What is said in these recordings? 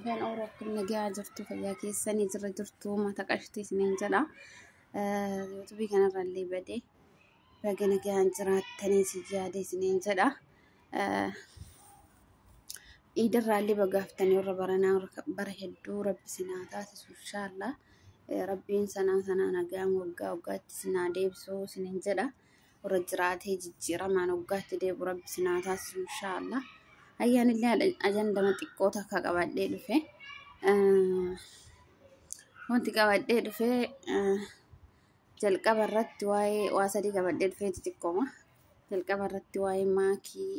Kan Oromoo nagaa jirtu fayyaa keessanii jira jirtu mata qashtii isiniin jedha. YouTube kanarraallee badee baga nagaan jiraattanii si yaade isiniin jedha. Iidarraallee bagaaftanii warra baranaa bara hedduu rabbi sinaa taasisu inshaallah. Rabbiin sanaa nagaan waggaa waggaatti sinaa deebisuu isiniin jedha. Warra jiraatee jijjiiramaan waggaatti deebu rabbi sinaa taasisu inshaallah. Ayyaan illee ajandama xiqqoo takka qabadhee dhufe. Wanti qabadhee dhufe jalqaba irratti waa'ee waa sadii qabadhee dhufe xiqqooma. Jalqaba irratti waa'ee maakii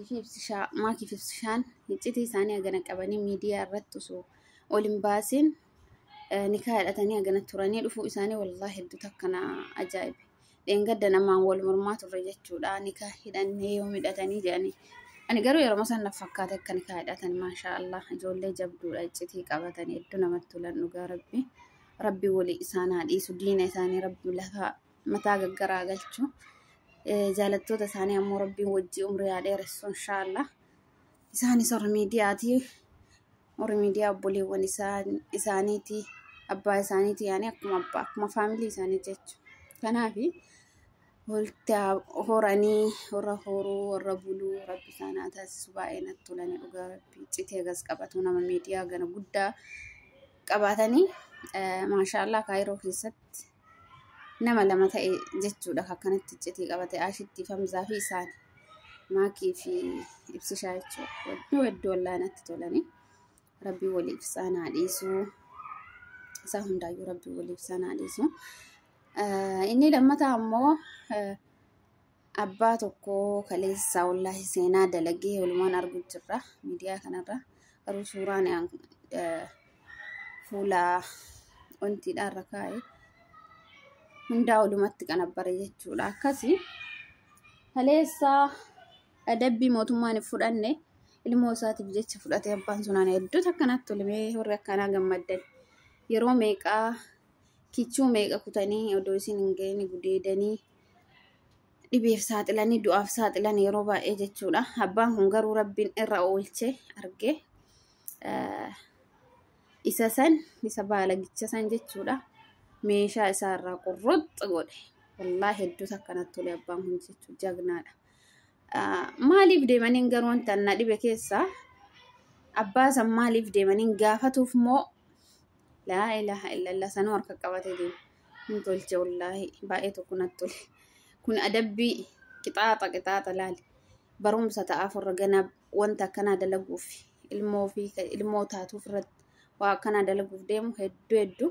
fi ibsishaan iccitii isaanii hagana qabanii miidiyaa irratti osoo ol hin baasin nikaa hidhatanii hagana turanii dhufuu isaanii wallaahi hedduu takkana ajaa'ibe. Dheengadda namaan wal mormaa turre jechuudha. Nikaa hidhannee yoo hidhatanii jedhanii. Ani garuu yeroo san na fakkaate akka nikaa hidhatan maashaallah ijoollee jabduudha iccitii qabatanii hedduu namatti tolan dhugaa rabbi walii isaan haadhiisu diina isaanii rabbi lafa mataa gaggaraa galchu. Jaalattoota isaanii ammoo rabbiin wajjii umrii dheeressu inshaallah. Isaanis warra miidiyaa obboleewwan isaaniiti abbaa isaaniiti yaani akkuma faamilii isaanii jechuudha. Kanaafi walitti horanii warra horuu warra buluu rabbi isaanii taasisu baay'ee natti tolanii dhugaa rabbi iccitii gas qabatu nama miidiyaa gana guddaa qabatanii maashaallah kaayiroo keessatti nama lama ta'e jechuudha akkanatti iccitii qabate Aashitti Famzaa fi isaanii maakii fi ibsishaa jechuudha. Hedduu wallaahi natti tolanii rabbi waliif isaan haadhiisuu isaa hundaayyuu rabbi waliif isaan haadhiisuu. Inni lammataa ammoo abbaa tokko kaleessa wallaahi seenaa dalagee walumaan argu jirra miidiyaa kanarra garuu suuraan fuula wantiidhaarra kaa'e hundaa walumatti qanabbare jechuudha. Akkasii kaleessa adabbii mootummaan hin fudhanne ilmoo isaatiif jecha fudhate abbaan sunaan hedduu akkanatti tolimee warri akkanaa gammaddan yeroo meeqaa kichuu meeqa kutanii odoo isin hin ga'ini gudeedanii dhibeef saaxilanii du'aaf saaxilan yeroo baay'ee jechuudha. Abbaan kun garuu rabbiin irra oolche arge isa baalagicha san jechuudha. Meeshaa isaarraa qurruxxi godhe wallaahi hedduu akkanatti tole abbaan kun jechuudha jagnaadha. Maaliif deemaniin garuu wanta na dhibe keessaa abbaa san maaliif deemaniin gaafatuuf moo laa ilaaha illallah sanuu harka qabatee deemu hin tolche wallaahi baay'ee tokko natti tole. Kun adabbii qixaaxa laali barumsa ta'aaf warra ganaa wanta akkanaa dalaguuf ilmoo taatuuf irratti waa akkanaa dalaguuf deemu hedduu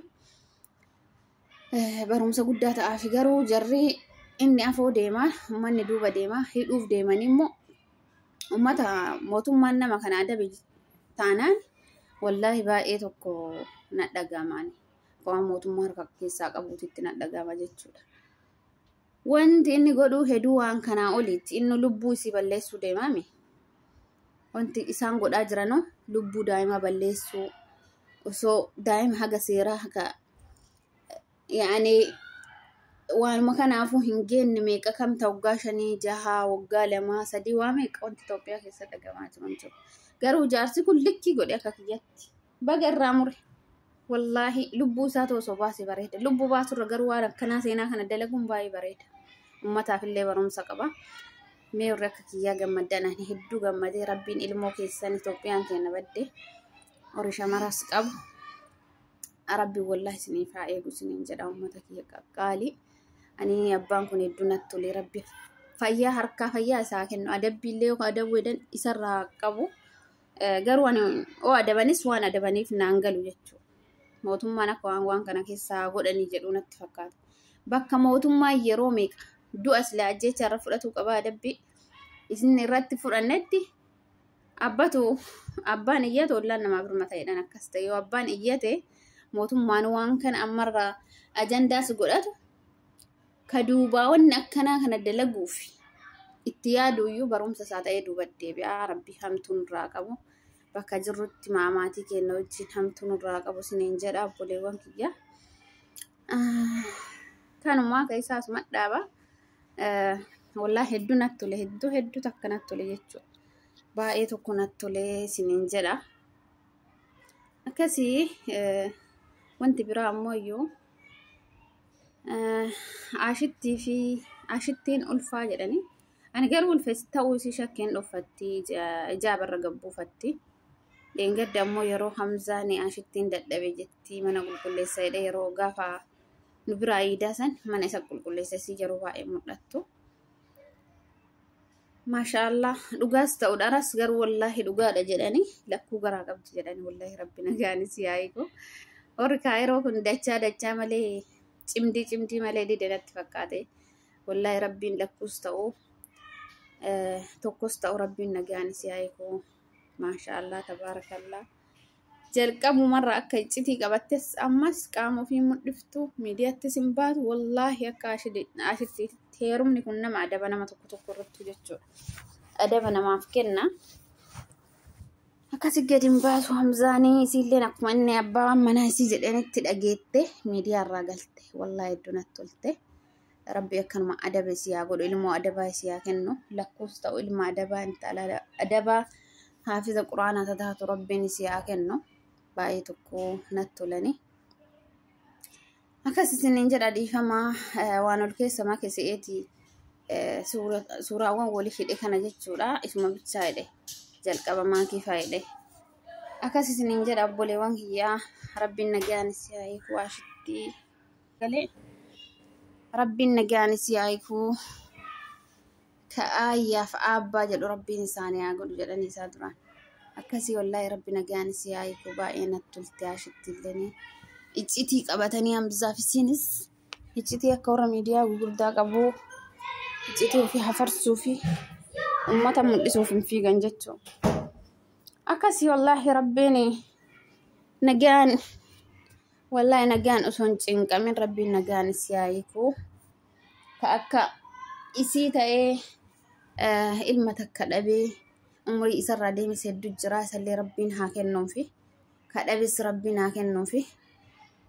barumsa guddaa ta'aaf garuu jarri inni afoo deemaa uummanni duuba deemaa hidhuuf deemanii immoo uummata mootummaan nama kana adabe taanaan wallaahi baay'ee tokko na dhagamaani waan mootummaa harka keessaa qabuutitti na dhagama jechuudha. Wanti inni godhu hedduu waan kanaa oliitti inni lubbuu isii balleessuu deemaami. Wanti isaan godhaa jiranoo lubbuu daa'imaa balleessuu osoo daa'ima haga seeraa haga yaani waanuma kanaafuu hin geenne meeqa kamta waggaa 5 6 waggaa 2 3 waa meeqa wanti Itoophiyaa keessa dhagamaa jiran jiru. Garuu jaarsi kun likkii godhe akka kiyyatti baga irraa mure wallaahi lubbuu isaa osoo baasee bareeda. Lubbuu baasurra garuu waan akkanaa seenaa kana dalaguun baay'ee bareeda. Uummataaf illee barumsa qaba. Mee warri akka kiyyaa gammadan ani hedduu gammadee rabbiin ilmoo keessan Itoophiyaan keenya badde horii shamaraas qabu. Rabbiin wallaahi isiniif haa eegu isiniin jedha uummata kiyya qaqqaali. Ani abbaan kun hedduu natti tole rabbi fayyaa harkaa fayyaa isaa kennu adabbii illee adabuu edan isarraa qabu. Garuu ani adabanis waan adabaniif naan galu jechuudha. Mootummaan akka waan kana keessaa godhanii jedhu natti fakkaata. Bakka mootummaa yeroo meeqa du'a silaa ajjecha irra fudhatu qaba adabbii isin irratti fudhannetti abbaan iyyate ollaan namaaf birmata jedhan akkas ta'e yoo abbaan iyyate mootummaan waan kana ammarraa ajandaas godhatu ka duubaa wanni akkanaa kana dalaguuf itti yaaduyyuu barumsa isaa ta'ee duuba deebi'aa rabbi hamtuun irraa qabu. Bakka jirrutti maamaatii kenna wajjin hamtuun irraa qabu isiniin jedha obboleewwan kiyya. Kanumaa keessaa sumadhaaba wallaahi hedduu natti tole hedduu takka natti tole jechuudha. baay'ee tokko natti tolee isiniin jedha. Akkasii wanti biraa ammoo iyyuu ashittiin ulfaa jedhanii ani garuu ulfeessi ta'uu isii shakkeen dhuffatti ijaabarra gabbuufatti. Dheengadda ammoo yeroo Hamzaan ashittiin dadhabe jetti mana qulqulleessa jedhee yeroo gaafa nu biraa iidaa san mana isa qulqulleessa isii yeroo baay'ee mul'attu. Maashaallah dhugaas ta'u dharas garuu wallaahi dhugaadha jedhanii lakkuu garaa qabdi jedhanii wallaahi rabbi nagaanis yaa'iku. Warri kaayiroo kun dachaa malee cimdii malee dide natti fakkaate. Wallaahi rabbiin lakkuus ta'u tokkos ta'u rabbiin nagaanis yaa'iku. Maashaallah tabaarakallah. Jalqabumarra akka iccitii qabattes ammas qaama ofii mul'iftu miidiyaattis hin baatu wallaahi akka ashitti heerumni kun nama adaba nama tokko irratti jechuudha. Adaba namaaf kenna. Akkasi gadi hin baasu Hamzaanii isiilleen akkuma inni abbaan manaa isii jedhanitti dhageette miidiyaarraa galte wallaahi hedduu natti tolte. Rabbi akkanuma adaba isii haa godhu ilmoo adabaa isii haa kennu lakkuus ta'u ilma adabaa intala adabaa haafiza quraanaa taatu rabbiin isii haa kennu. Baay'ee tokko natti tolani. Akkas isiniin jedha dhiifamaa waan ol keessa make se'eeti suuraawwan walii hidhe kana jechuudha. Isuma bichaa hidhe jalqaba maakii faayidhe. Akkas isiniin jedha obboleewwan kiyyaa rabbiin nagaanis yaa'iku ashitti galee rabbiin nagaanis yaa'iku ka'aayyaaf abbaa jedhu rabbiin isaanii haa godhu jedhanii isaa duraan. Akkasii wallaahi rabbi nagaanis yaa'iku baay'ee natti tolte ashitti illee iccitii qabatanii Hamzaaf isiinis iccitii akka warra miidiyaa gurguddaa qabu iccitii ofii hafarsuu fi ummata mul'isuuf hin fiigan jechuudha. Akkasii wallaahi rabbiin nagaan wallaahi nagaan osoo hin cinqamin rabbiin nagaanis yaa'iku ka akka isii ta'ee ilma takka dhabee umrii isarraa deemis hedduu jira isallee rabbiin haa kennuufi kadhabes rabbiin haa kennuufi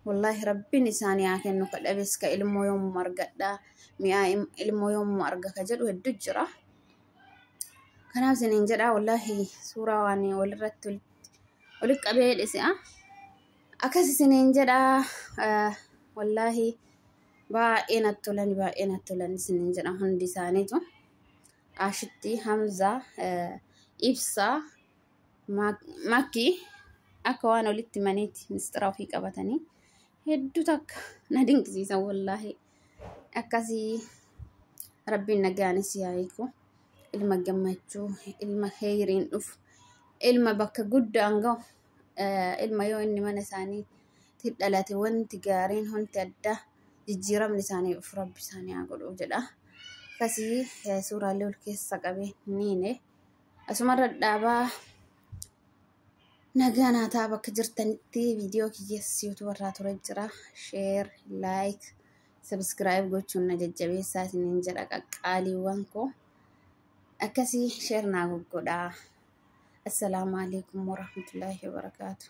wallaahi rabbiin isaanii haa kennu kadhabes ka ilmoo yommuu argadhaa mi'aa ilmoo yommuu arga ka jedhu hedduu jira. Kanaaf isiniin jedhaa wallaahi suuraa waan walirratti walitti qabee dhisi'a. Akkas isiniin jedhaa wallaahi baay'ee natti tolan isiniin jedha hundi isaaniitu. Ashitti Hamzaa Ibsaa Makkii akka waan walitti maniiti mistira ofii qabatanii hedduu takka na dinqisiisan wallaahi. Akkasii rabbiin nagaanis yaa'iku ilma gammachuu ilma heeriin dhufu ilma bakka guddaan ga'u ilma yoo inni mana isaaniitti dhalate wanti gaariin wanti addaa jijjiiramni isaanii of rabbi isaanii haa godhu jedha. Akkasii suuraalee ol keessa qabee niine asumarra dhaabaa nagaan haa ta'u bakka jirtanitti viidiyoo kiyyeessi yuutuubarraa ture jira sheer laayik sabskiraayib gochuun na jajjabeessaa isiniin jedha qaqqaaliiwwan koo. Akkasii sheer naa goggodhaa. Assalaamu alaikum warahmatullaahi wabarakaatu.